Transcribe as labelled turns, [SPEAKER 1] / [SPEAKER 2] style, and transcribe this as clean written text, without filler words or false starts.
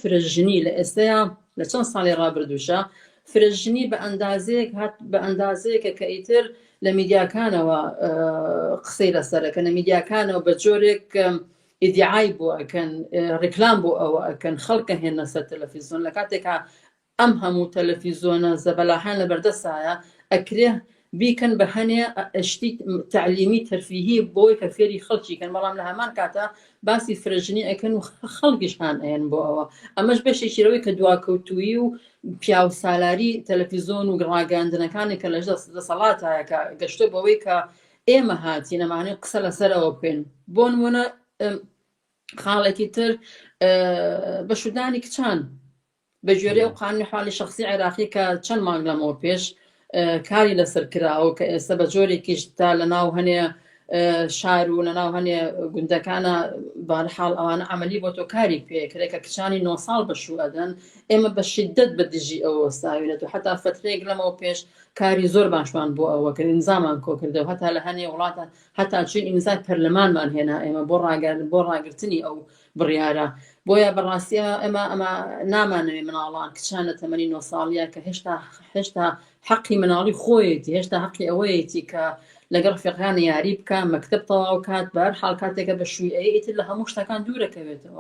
[SPEAKER 1] فرەژنی لە ئێستەیە لە چەند ساڵی ڕابردووشە فرەژنی بە ئەندازەیەک هات بە ئەندازەیەکە کە ئیتر لە میدیاکانەوە قسەی لەسەرەکەن لە میدیاکانەوە بە جۆرێک ئیدعای بۆ ئەکەن ڕیکلام بۆ ئەوە ئەکەن خەڵکە هێنە سەر تەلەڤیزۆن لە کاتێکا ئەم هەموو تەلەڤیزۆنە زەبەلاحان لە بەردەستایە ئەکرێ بیکەن بە هەنێ شتی تعلیمی تەرفیهی بۆی کە فێری خەڵکیکەن بەڵام لە هەمان کاتە باسی فرەژنی ئەکەن و خەڵکیشان ئەێن بۆ ئەوە ئەمەش بەشێکیرەوەی کە دواکەوتووی و پیاو سالاری تەلەڤیزۆن و ڕاگەاندنەکانی کە لە دەسەڵاتایە کە گەشتۆ بەوەی کە ئێمە هاتی نەمانێت قسە لەسەرەوە بکەین بۆ نمونە خاڵێکی تر بەشودانی کچان بە جۆرەی ئەو قانونی حوالی شخصی عێراقی کە چەند مانگ لەمەوە پێش کاری لەسەر کراوە کە ئێستا بە جۆرێکیش تا لە ناو هەنێ شار و لە ناو هەنێ گوندەکانە بەرحاڵ ئەوانە عملی بۆ تۆ کاری پێکرێ کە کچانی 9 ساڵ بەشوو ئەدەن ئێمە بە شیدەت بە دژی ئەوە وەستاوینێت و حتا فترەیەک لەمەوە پێش کاری زۆر باشمان بۆ ئەوە کرد ئینزامان کۆ کردەوە هەتا لە هەنێ وڵاتە هەتا چین ئینزای پەرلەمانمان هێنا ئێمە بۆ ڕاگررتنی ئەو بڕیارە بۆیە بەڕاستی ئەمە نامانەوێ مناڵان کچانە تەمەنی 9 ساڵیە کە هێشتا حەقی مناڵی خۆیەتی هێشتا حەقی ئەوەیەتی کە لەگەڵ ڕفیقەکانی یاری بکە مەکتەب تەواو کات بە هەر حاڵ کاتێکە بە شووی ئیتر لە هەموو شتەکان دوورەکەوێتەوە